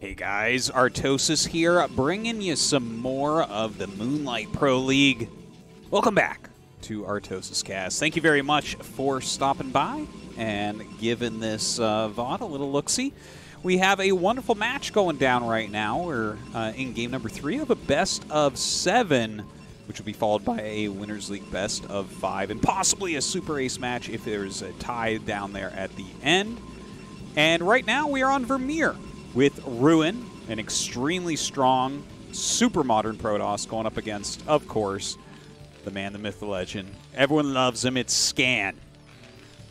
Hey guys, Artosis here, bringing you some more of the MoonLight Pro League. Welcome back to ArtosisCasts. Thank you very much for stopping by and giving this VOD a little look-see. We have a wonderful match going down right now. We're in game number 3 of a best of 7, which will be followed by a Winners League best of 5, and possibly a Super Ace match if there's a tie down there at the end. And right now we are on Vermeer with Ruin, an extremely strong, super modern Protoss, going up against, of course, the man, the myth, the legend. Everyone loves him. It's Scan.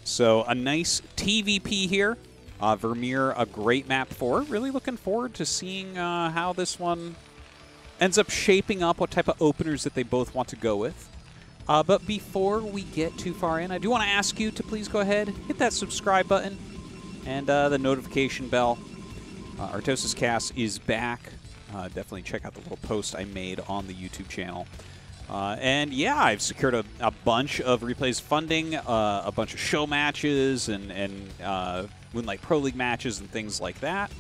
So a nice TVP here. Vermeer, a great map for it. Really looking forward to seeing how this one ends up shaping up, what type of openers that they both want to go with. But before we get too far in, I do want to ask you to please go ahead, hit that subscribe button and the notification bell. ArtosisCasts is back. Definitely check out the little post I made on the YouTube channel. And yeah, I've secured a bunch of replays funding, a bunch of show matches and MoonLight Pro League matches and things like that,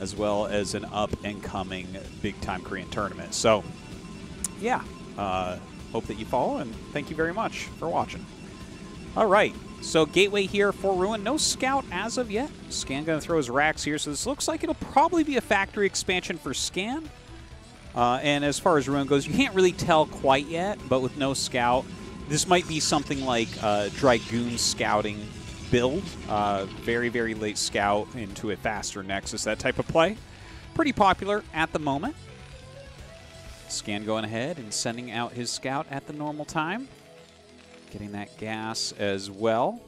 as well as an up-and-coming big-time Korean tournament. So yeah, hope that you follow, and thank you very much for watching. All right. So gateway here for Ruin. No scout as of yet. Scan going to throw his racks here. So this looks like it'll probably be a factory expansion for Scan. And as far as Ruin goes, you can't really tell quite yet. But with no scout, this might be something like Dragoon scouting build. Very, very late scout into a faster Nexus. That type of play. Pretty popular at the moment. Scan going ahead and sending out his scout at the normal time. Getting that gas as well.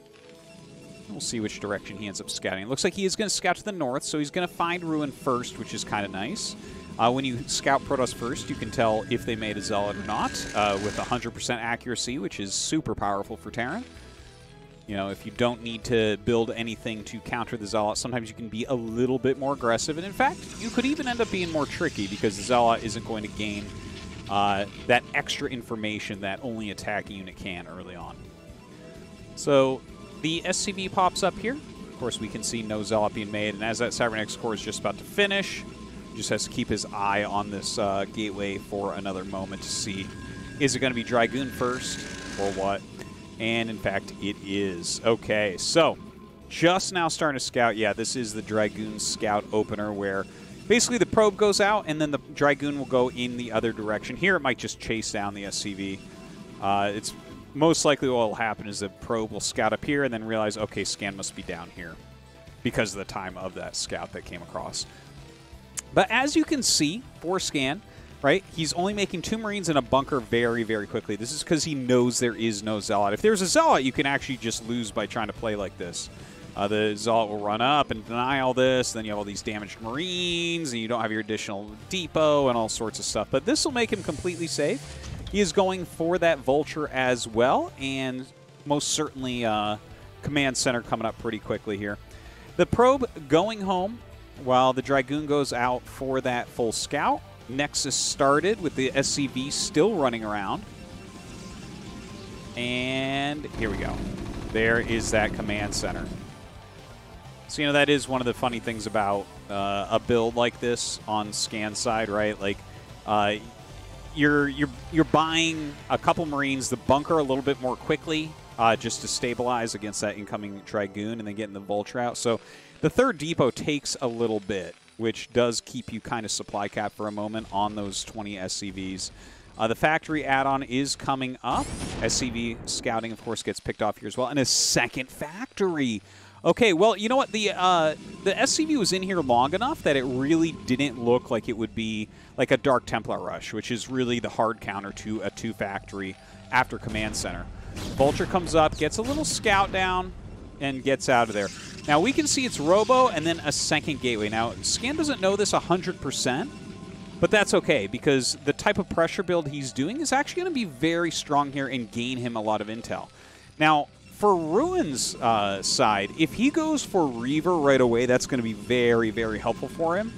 We'll see which direction he ends up scouting. It looks like he is going to scout to the north, so he's going to find Ruin first, which is kind of nice. When you scout Protoss first, you can tell if they made a Zealot or not with 100% accuracy, which is super powerful for Terran. You know, if you don't need to build anything to counter the Zealot, sometimes you can be a little bit more aggressive. And in fact, you could even end up being more tricky because the Zealot isn't going to gain that extra information that only attacking unit can early on. So the SCV pops up here. Of course, we can see no Zealot being made, and as that Cybernetics core is just about to finish, he just has to keep his eye on this gateway for another moment to see, is it going to be Dragoon first or what? And in fact, it is. Okay, so just now starting to scout. Yeah, this is the Dragoon scout opener where basically the probe goes out, and then the Dragoon will go in the other direction. Here, it might just chase down the SCV. It's most likely what will happen is the probe will scout up here and then realize, okay, Scan must be down here because of the time of that scout that came across. But as you can see, for Scan, right, he's only making 2 Marines in a bunker very, very quickly. This is because he knows there is no Zealot. If there's a Zealot, you can actually just lose by trying to play like this. The Zealot will run up and deny all this, then you have all these damaged Marines, and you don't have your additional depot and all sorts of stuff. But this will make him completely safe. He is going for that Vulture as well, and most certainly Command Center coming up pretty quickly here. The probe going home while the Dragoon goes out for that full scout. Nexus started with the SCV still running around. And here we go. There is that Command Center. So, you know, that is one of the funny things about a build like this on Scan side, right? Like, you're buying a couple Marines, the bunker a little bit more quickly, just to stabilize against that incoming Dragoon, and then getting the Vulture out. So the third depot takes a little bit, which does keep you kind of supply cap for a moment on those 20 SCVs. The factory add-on is coming up. SCV scouting, of course, gets picked off here as well, and a second factory. Okay, well, you know what? The SCV was in here long enough that it really didn't look like it would be like a Dark Templar rush, which is really the hard counter to a 2-factory after Command Center. Vulture comes up, gets a little scout down, and gets out of there. Now, we can see it's Robo and then a second gateway. Now, Scan doesn't know this 100%, but that's okay because the type of pressure build he's doing is actually going to be very strong here and gain him a lot of intel. Now, for Ruin's side, if he goes for Reaver right away, that's going to be very, very helpful for him.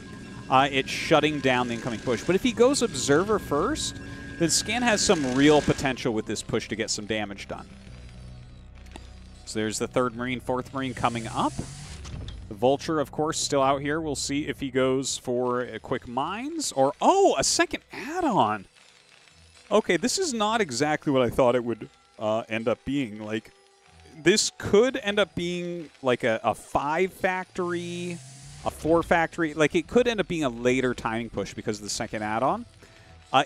It's shutting down the incoming push. But if he goes Observer first, then Scan has some real potential with this push to get some damage done. So there's the 3rd Marine, 4th Marine coming up. The Vulture, of course, still out here. We'll see if he goes for a quick mines or, oh, a second add-on. Okay, this is not exactly what I thought it would end up being. Like, this could end up being like a 5-factory, a 4-factory. Like, it could end up being a later timing push because of the second add-on.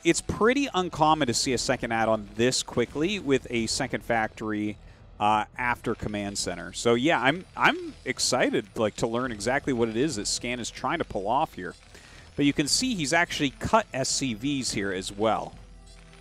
It's pretty uncommon to see a second add-on this quickly with a second factory after Command Center. So yeah, I'm excited like to learn exactly what it is that Scan is trying to pull off here. But you can see he's actually cut SCVs here as well.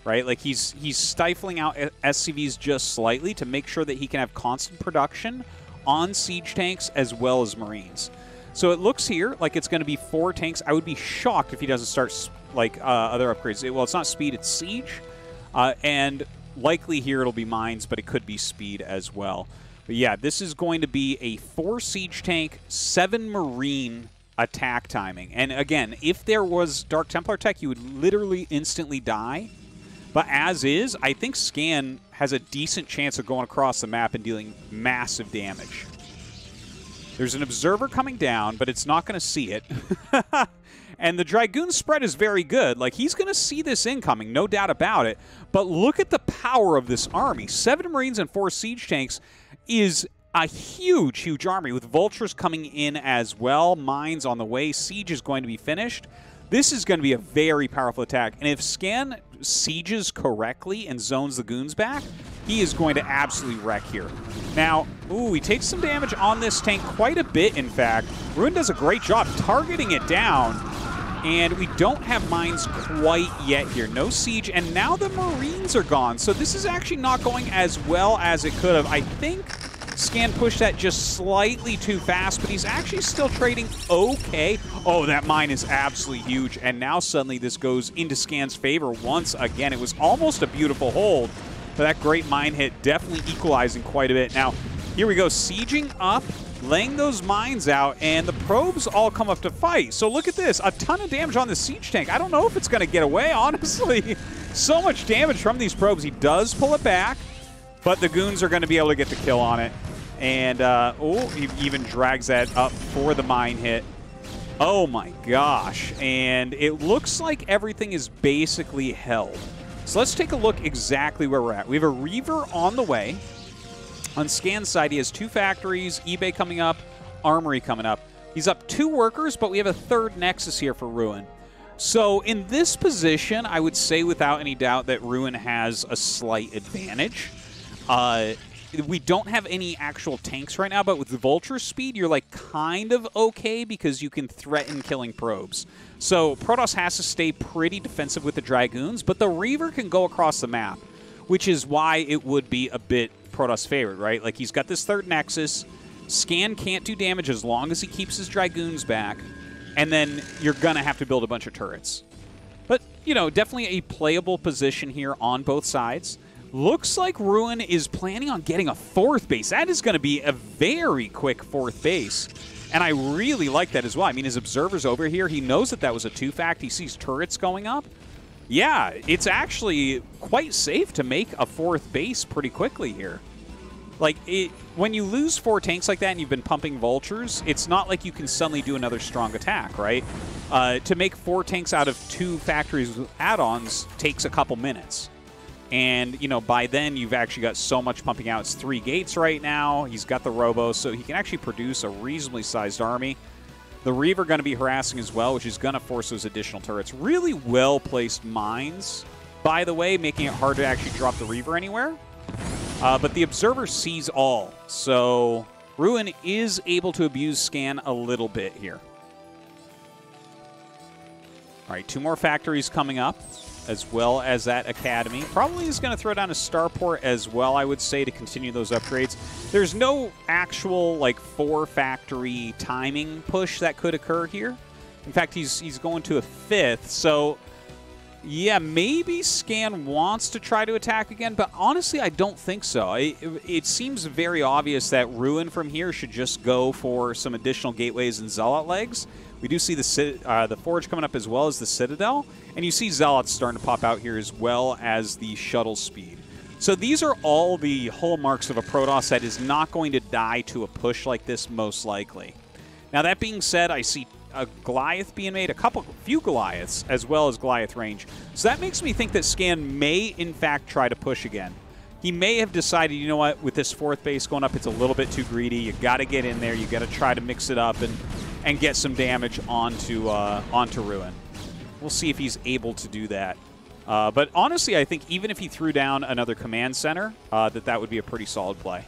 Right? Like he's stifling out SCVs just slightly to make sure that he can have constant production on siege tanks as well as Marines. So it looks here like it's going to be 4 tanks. I would be shocked if he doesn't start like other upgrades. Well, it's not speed, it's siege. And likely here it'll be mines, but it could be speed as well. But yeah, this is going to be a 4 siege tank, 7 Marine attack timing. And again, if there was Dark Templar tech, you would literally instantly die. But as is, I think Scan has a decent chance of going across the map and dealing massive damage. There's an observer coming down, but it's not going to see it. And the Dragoon spread is very good. Like, he's going to see this incoming, no doubt about it. But look at the power of this army. 7 Marines and 4 siege tanks is a huge, huge army, with Vultures coming in as well. Mines on the way. Siege is going to be finished. This is going to be a very powerful attack. And if Scan sieges correctly and zones the goons back, he is going to absolutely wreck here. Now, ooh, he takes some damage on this tank, quite a bit, in fact. Ruin does a great job targeting it down. And we don't have mines quite yet here. No siege, and now the Marines are gone. So this is actually not going as well as it could have. I think Scan pushed that just slightly too fast, but he's actually still trading okay. Oh, that mine is absolutely huge. And now suddenly this goes into Scan's favor once again. It was almost a beautiful hold, but that great mine hit definitely equalizing quite a bit. Now, here we go, sieging up, laying those mines out, and the probes all come up to fight. So look at this, a ton of damage on the siege tank. I don't know if it's going to get away, honestly. So much damage from these probes. He does pull it back, but the goons are going to be able to get the kill on it. And, oh, he even drags that up for the mine hit. Oh my gosh. And it looks like everything is basically held. So let's take a look exactly where we're at. We have a Reaver on the way. On Scan's side, he has 2 factories, eBay coming up, Armory coming up. He's up 2 workers, but we have a 3rd Nexus here for Ruin. So in this position, I would say without any doubt that Ruin has a slight advantage. We don't have any actual tanks right now, but with the Vulture speed, you're like kind of okay because you can threaten killing probes. So Protoss has to stay pretty defensive with the Dragoons, but the Reaver can go across the map, which is why it would be a bit Protoss favorite, right? Like, he's got this 3rd Nexus. Scan can't do damage as long as he keeps his Dragoons back, and then you're going to have to build a bunch of turrets. But, you know, definitely a playable position here on both sides. Looks like Ruin is planning on getting a 4th base. That is going to be a very quick 4th base. And I really like that as well. I mean, his observer's over here. He knows that that was a 2-fact. He sees turrets going up. Yeah, it's actually quite safe to make a 4th base pretty quickly here. Like, when you lose 4 tanks like that and you've been pumping Vultures, it's not like you can suddenly do another strong attack, right? To make 4 tanks out of 2 factories with add-ons takes a couple minutes. And, you know, by then you've actually got so much pumping out. It's 3 gates right now. He's got the Robo, so he can actually produce a reasonably sized army. The Reaver going to be harassing as well, which is going to force those additional turrets. Really well-placed mines, by the way, making it hard to actually drop the Reaver anywhere. But the Observer sees all, so Ruin is able to abuse Scan a little bit here. All right, 2 more factories coming up, as well as that Academy. Probably is going to throw down a Starport as well, I would say, to continue those upgrades. There's no actual, like, 4-factory timing push that could occur here. In fact, he's going to a 5th, so yeah, maybe Scan wants to try to attack again, but honestly, I don't think so. It seems very obvious that Ruin from here should just go for some additional gateways and Zealot legs. We do see the Forge coming up as well as the Citadel, and you see Zealots starting to pop out here as well as the shuttle speed. So these are all the hallmarks of a Protoss that is not going to die to a push like this, most likely. Now, that being said, I see a Goliath being made, few Goliaths, as well as Goliath range. So that makes me think that Scan may, in fact, try to push again. He may have decided, you know what, with this 4th base going up, it's a little bit too greedy. You got to get in there. You got to try to mix it up and get some damage onto Ruin. We'll see if he's able to do that. But honestly, I think even if he threw down another command center, that would be a pretty solid play.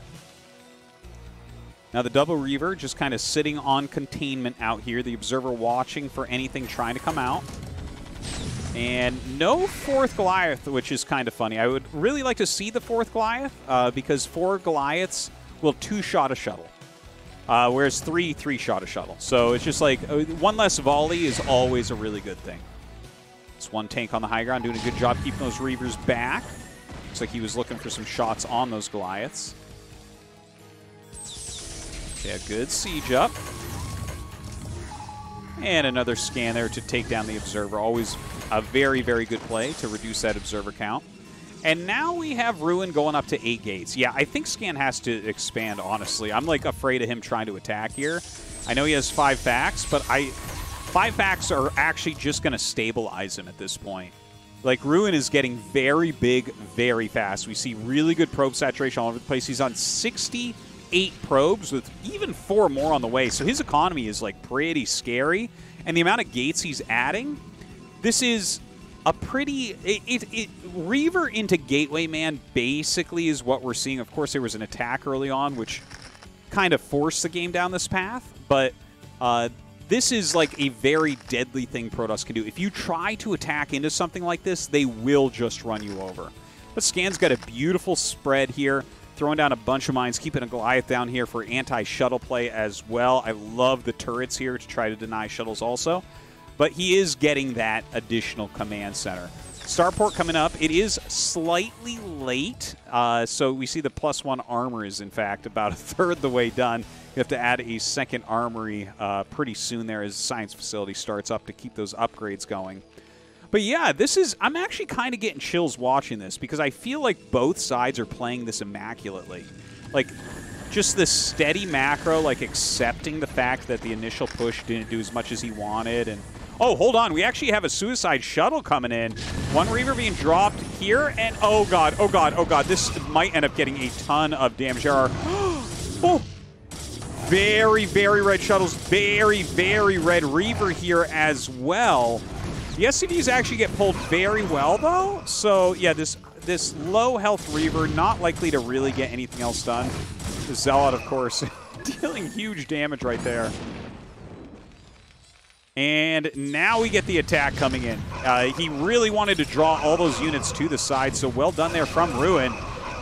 Now the double Reaver just kind of sitting on containment out here. The Observer watching for anything trying to come out. And no 4th Goliath, which is kind of funny. I would really like to see the 4th Goliath because 4 Goliaths will 2-shot a shuttle. Whereas 3 3-shot a shuttle. So it's just like 1 less volley is always a really good thing. It's 1 tank on the high ground doing a good job keeping those Reavers back. Looks like he was looking for some shots on those Goliaths. Okay, a good siege up. And another scan there to take down the Observer. Always a very, very good play to reduce that Observer count. And now we have Ruin going up to 8 gates. Yeah, I think Scan has to expand, honestly. I'm, like, afraid of him trying to attack here. I know he has 5 facts, but 5 facts are actually just going to stabilize him at this point. Like, Ruin is getting very big very fast. We see really good probe saturation all over the place. He's on 68 probes with even 4 more on the way. So his economy is, like, pretty scary. And the amount of gates he's adding, this is a pretty... Reaver into Gateway Man basically is what we're seeing. Of course, there was an attack early on, which kind of forced the game down this path. But this is like a very deadly thing Protoss can do. If you try to attack into something like this, they will just run you over. But Scan's got a beautiful spread here, throwing down a bunch of mines, keeping a Goliath down here for anti-shuttle play as well. I love the turrets here to try to deny shuttles also. But he is getting that additional command center. Starport coming up. It is slightly late, so we see the +1 armor is, in fact, about 1/3 the way done. You have to add a second armory pretty soon there as the science facility starts up to keep those upgrades going. But yeah, this is... I'm actually kind of getting chills watching this because I feel like both sides are playing this immaculately. Like, just this steady macro, like accepting the fact that the initial push didn't do as much as he wanted. And oh, hold on. We actually have a suicide shuttle coming in. 1 Reaver being dropped here. And oh, God, oh, God, oh, God. This might end up getting a ton of damage. There are... oh! Very, very red shuttles. Very, very red Reaver here as well. The SCVs actually get pulled very well, though. So, yeah, this low health Reaver not likely to really get anything else done. The Zealot, of course, dealing huge damage right there. And now we get the attack coming in. He really wanted to draw all those units to the side, so well done there from Ruin.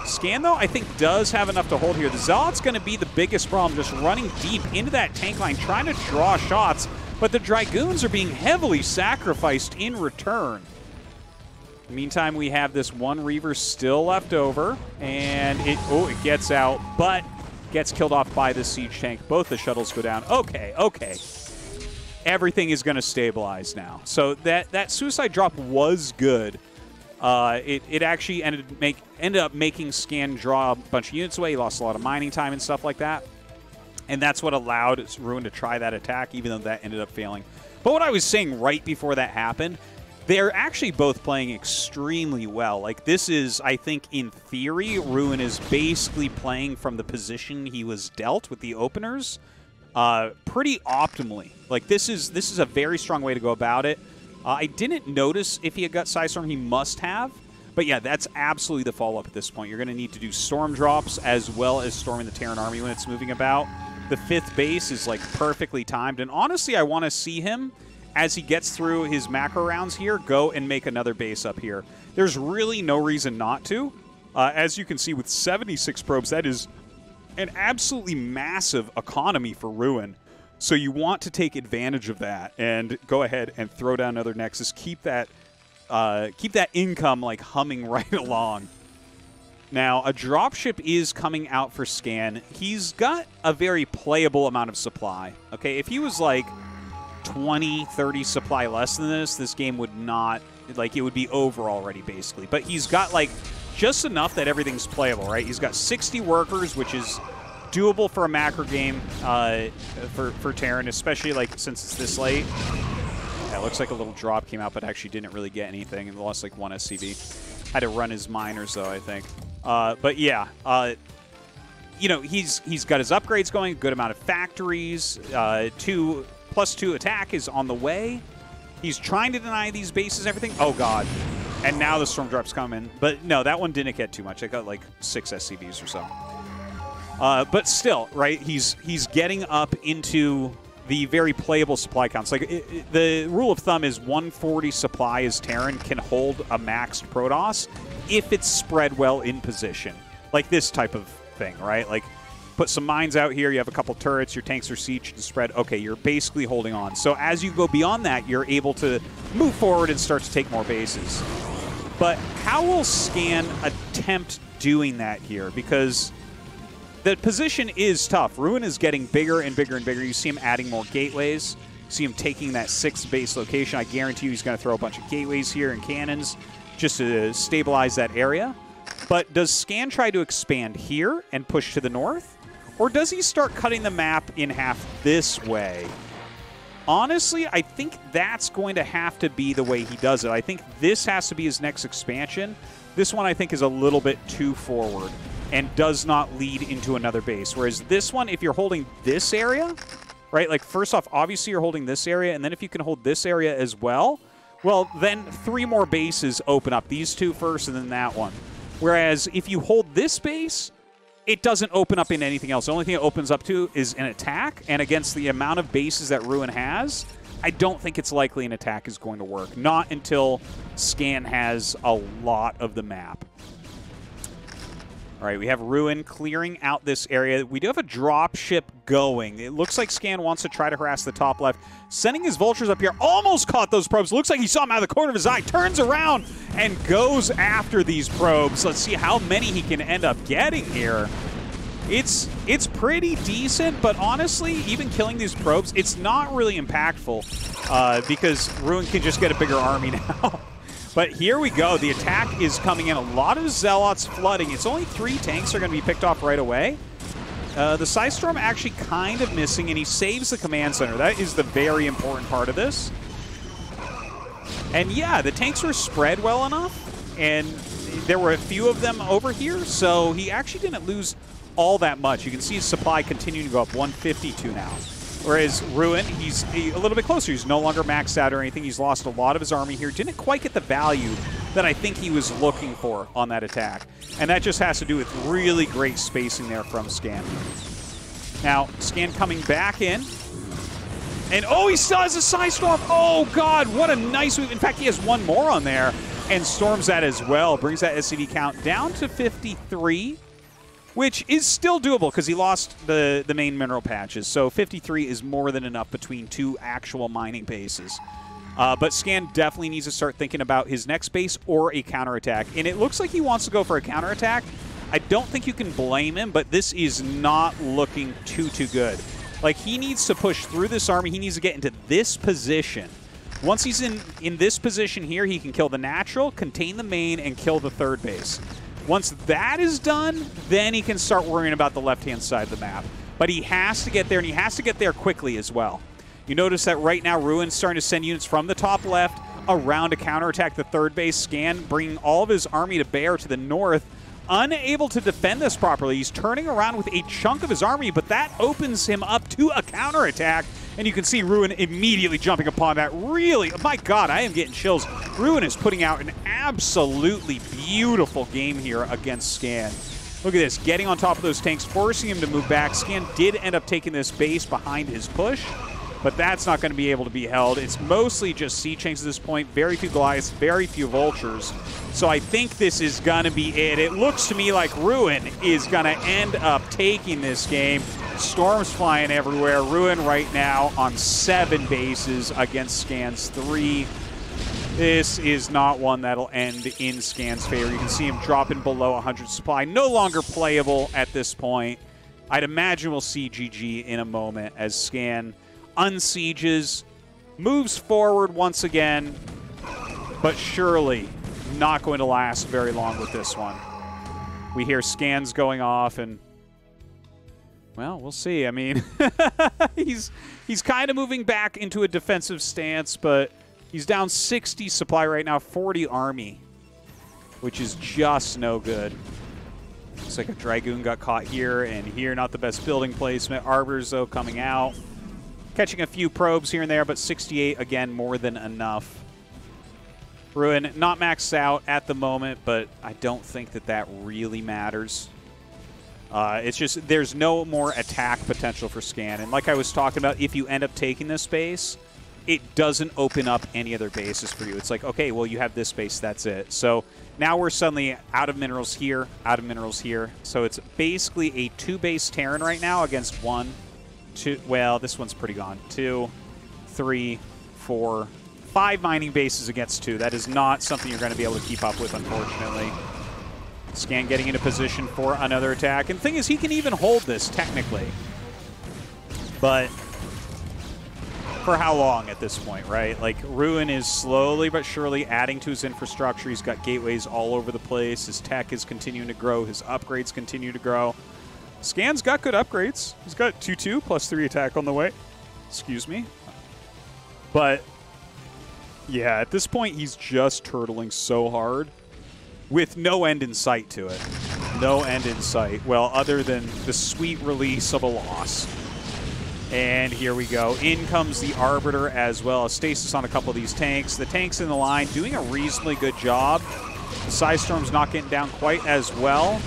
Scan, though, I think does have enough to hold here. The Zealot's going to be the biggest problem, just running deep into that tank line, trying to draw shots. But the Dragoons are being heavily sacrificed in return. In the meantime, we have this 1 Reaver still left over. And it gets out, but gets killed off by the siege tank. Both the shuttles go down. Okay, okay. Everything is going to stabilize now. So that suicide drop was good. It actually ended up making Scan draw a bunch of units away. He lost a lot of mining time and stuff like that. And that's what allowed Ruin to try that attack, even though that ended up failing. But what I was saying right before that happened, they're actually both playing extremely well. Like, this is, I think, in theory, Ruin is basically playing from the position he was dealt with the openers pretty optimally. Like, this is a very strong way to go about it. I didn't notice if he had got Psystorm. He must have. But yeah, that's absolutely the follow-up at this point. You're going to need to do storm drops as well as storming the Terran army when it's moving about. The 5th base is, like, perfectly timed. And honestly, I want to see him, as he gets through his macro rounds here, go and make another base up here. There's really no reason not to. As you can see, with 76 probes, that is an absolutely massive economy for Ruin. So you want to take advantage of that and go ahead and throw down another Nexus. Keep that income, like, humming right along. Now, a dropship is coming out for Scan. He's got a very playable amount of supply. Okay, if he was like 20, 30 supply less than this game would not, like, it would be over already, basically. But he's got, like, just enough that everything's playable, right? He's got 60 workers, which is doable for a macro game for Terran, especially like since it's this late. Yeah, it looks like a little drop came out, but actually didn't really get anything and lost like 1 SCV. Had to run his miners though, I think. But yeah, you know, he's got his upgrades going, a good amount of factories. +2 attack is on the way. He's trying to deny these bases, everything. Oh god. And now the storm drops come in. But no, that one didn't get too much. It got like 6 SCVs or so. But still, right, he's getting up into the very playable supply counts. Like, the rule of thumb is 140 supply as Terran can hold a maxed Protoss if it's spread well in position. Like this type of thing, right? Like, put some mines out here, you have a couple turrets, your tanks are sieged and spread. Okay, you're basically holding on. So as you go beyond that, you're able to move forward and start to take more bases. But how will Scan attempt doing that here? Because the position is tough. Ruin is getting bigger and bigger and bigger. You see him adding more gateways. You see him taking that 6th base location. I guarantee you he's going to throw a bunch of gateways here and cannons just to stabilize that area. But does Scan try to expand here and push to the north? Or does he start cutting the map in half this way? Honestly, I think that's going to have to be the way he does it. I think this has to be his next expansion. This one, I think, is a little bit too forward and does not lead into another base. Whereas this one, if you're holding this area, right, like first off, obviously you're holding this area, and then if you can hold this area as well, well, then 3 more bases open up. These 2 first and then that one. Whereas if you hold this base, it doesn't open up in anything else. The only thing it opens up to is an attack, and against the amount of bases that Ruin has, I don't think it's likely an attack is going to work. Not until Scan has a lot of the map. All right, we have Ruin clearing out this area. We do have a drop ship going. It looks like Scan wants to try to harass the top left. Sending his vultures up here. Almost caught those probes. Looks like he saw them out of the corner of his eye. Turns around and goes after these probes. Let's see how many he can end up getting here. It's pretty decent, but honestly, even killing these probes, it's not really impactful because Ruin can just get a bigger army now. But here we go. The attack is coming in. A lot of Zealots flooding. It's only 3 tanks are going to be picked off right away. The Scythe Storm actually kind of missing, and he saves the command center. That is the very important part of this. And yeah, the tanks were spread well enough, and there were a few of them over here, so he actually didn't lose all that much. You can see his supply continuing to go up, 152 now. Whereas Ruin, he's a little bit closer. He's no longer maxed out or anything. He's lost a lot of his army here. Didn't quite get the value that I think he was looking for on that attack. And that just has to do with really great spacing there from Scan. Now, Scan coming back in. And oh, he still has a Scythe Storm. Oh, God, what a nice move. In fact, he has 1 more on there and storms that as well. Brings that SCV count down to 53. Which is still doable because he lost the main mineral patches. So 53 is more than enough between 2 actual mining bases. But Scan definitely needs to start thinking about his next base or a counterattack. And it looks like he wants to go for a counterattack. I don't think you can blame him, but this is not looking too good. Like, he needs to push through this army. He needs to get into this position. Once he's in this position here, he can kill the natural, contain the main, and kill the 3rd base. Once that is done, then he can start worrying about the left-hand side of the map. But he has to get there, and he has to get there quickly as well. You notice that right now, Ruin's starting to send units from the top left around to counterattack the 3rd base. Scan bringing all of his army to bear to the north. Unable to defend this properly. He's turning around with a chunk of his army, but that opens him up to a counterattack. And you can see Ruin immediately jumping upon that. Really, my God, I am getting chills. Ruin is putting out an absolutely beautiful game here against Scan. Look at this, getting on top of those tanks, forcing him to move back. Scan did end up taking this base behind his push, but that's not going to be able to be held. It's mostly just siege tanks at this point. Very few Goliaths, very few Vultures. So I think this is going to be it. It looks to me like Ruin is going to end up taking this game. Storms flying everywhere. Ruin right now on 7 bases against Scan's 3. This is not one that'll end in Scan's favor. You can see him dropping below 100 supply. No longer playable at this point. I'd imagine we'll see GG in a moment as Scan unsieges, moves forward once again, but surely not going to last very long with this one. We hear scans going off, and Well, we'll see. I mean, he's kind of moving back into a defensive stance, but he's down 60 supply right now, 40 army, which is just no good. Looks like a Dragoon got caught here and here. Not the best building placement. Arbors, though, coming out. Catching a few probes here and there, but 68, again, more than enough. Ruin, not maxed out at the moment, but I don't think that that really matters. It's just there's no more attack potential for Scan. And like I was talking about, if you end up taking this base, it doesn't open up any other bases for you. It's like, okay, well, you have this base, that's it. So now we're suddenly out of minerals here, out of minerals here. So it's basically a 2-base Terran right now against 1, 2, well, this one's pretty gone. 2, 3, 4, 5 mining bases against 2. That is not something you're going to be able to keep up with, unfortunately. Scan getting into position for another attack. And the thing is, he can even hold this, technically. But for how long at this point, right? Like, Ruin is slowly but surely adding to his infrastructure. He's got gateways all over the place. His tech is continuing to grow. His upgrades continue to grow. Scan's got good upgrades. He's got 2/2 plus 3 attack on the way. Excuse me. But, yeah, at this point, he's just turtling so hard with no end in sight to it. No end in sight. Well, other than the sweet release of a loss. And here we go. In comes the Arbiter as well. A stasis on a couple of these tanks. The tanks in the line doing a reasonably good job. The Psystorm's not getting down quite as well.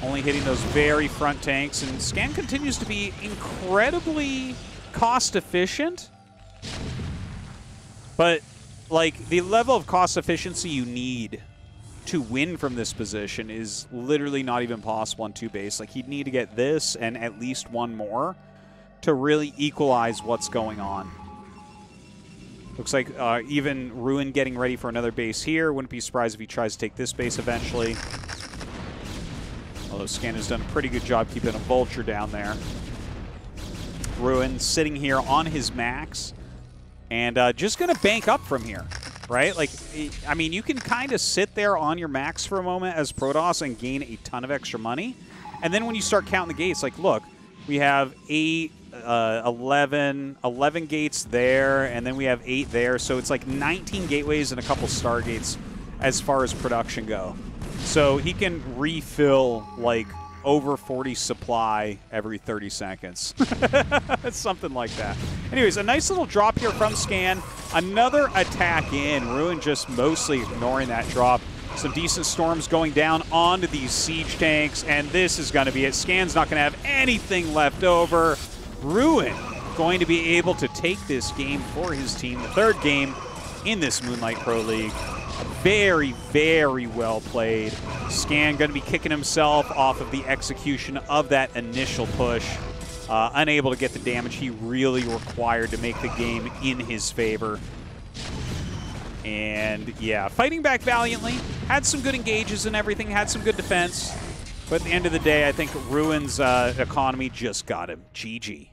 Only hitting those very front tanks. And Scan continues to be incredibly cost efficient. But like, the level of cost efficiency you need to win from this position is literally not even possible on 2-base. Like, he'd need to get this and at least one more to really equalize what's going on. Looks like even Ruin getting ready for another base here. Wouldn't be surprised if he tries to take this base eventually. Although Scan has done a pretty good job keeping a Vulture down there. Ruin sitting here on his max. And just going to bank up from here, right? Like, I mean, you can kind of sit there on your max for a moment as Protoss and gain a ton of extra money. And then when you start counting the gates, like, look, we have 8, 11 gates there, and then we have 8 there. So it's like 19 gateways and a couple stargates as far as production go. So he can refill, like, over 40 supply every 30 seconds. It's something like that. Anyways, a nice little drop here from Scan. Another attack in. Ruin just mostly ignoring that drop. Some decent storms going down onto these siege tanks, and this is going to be it. Scan's not going to have anything left over. Ruin going to be able to take this game for his team, the 3rd game in this MoonLight Pro League. Very, very well played. Scan going to be kicking himself off of the execution of that initial push. Unable to get the damage he really required to make the game in his favor. And, yeah, fighting back valiantly. Had some good engages and everything. Had some good defense. But at the end of the day, I think Ruin's economy just got him. GG.